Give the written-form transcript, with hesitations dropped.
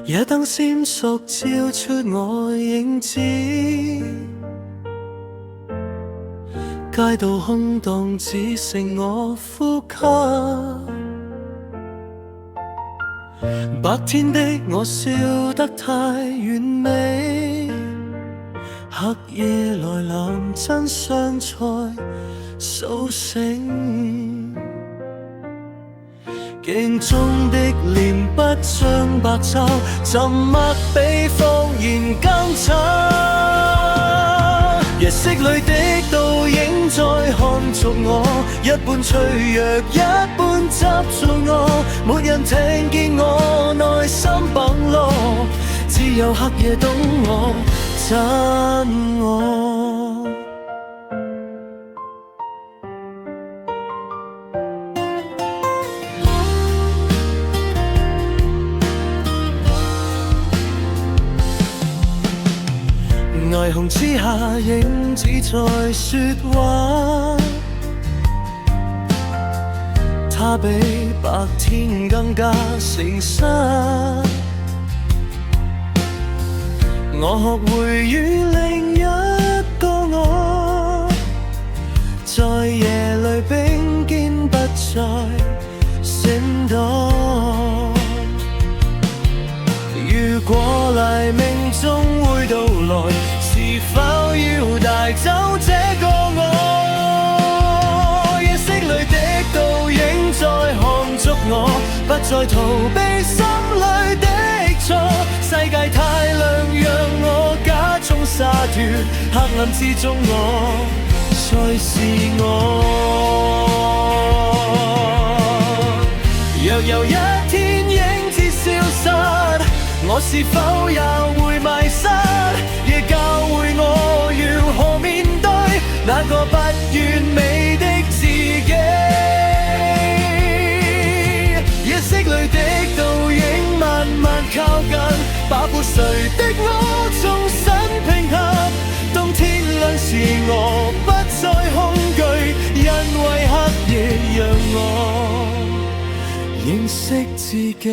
夜燈閃爍照出我影子，街道空蕩，只剩我呼吸。白天的我笑得太完美，黑夜來臨，真相才甦醒。鏡中的臉不將白晝，沉默比謊言更慘。夜色裏的倒影在看着我，一半脆弱，一半執着我，沒人聽見我內心崩落，只有黑夜懂我，真我。霓虹之下，影子在說話，它比白天更加誠實。我學會與另一個我，在夜裏並肩不再閃躲。如果黎明終會到來，是否要帶走這個我？夜色裏的倒影在看着我，不再逃避心裏的錯。世界太亮，讓我假裝灑脫，黑暗之中我才是我。若有一天影子消失，我是否也會迷失？也教會我如何面對那個不完美的自己。夜色裏的倒影慢慢靠近，把破碎的我重新拼合。當天亮時我不再恐懼，因為黑夜讓我認識自己。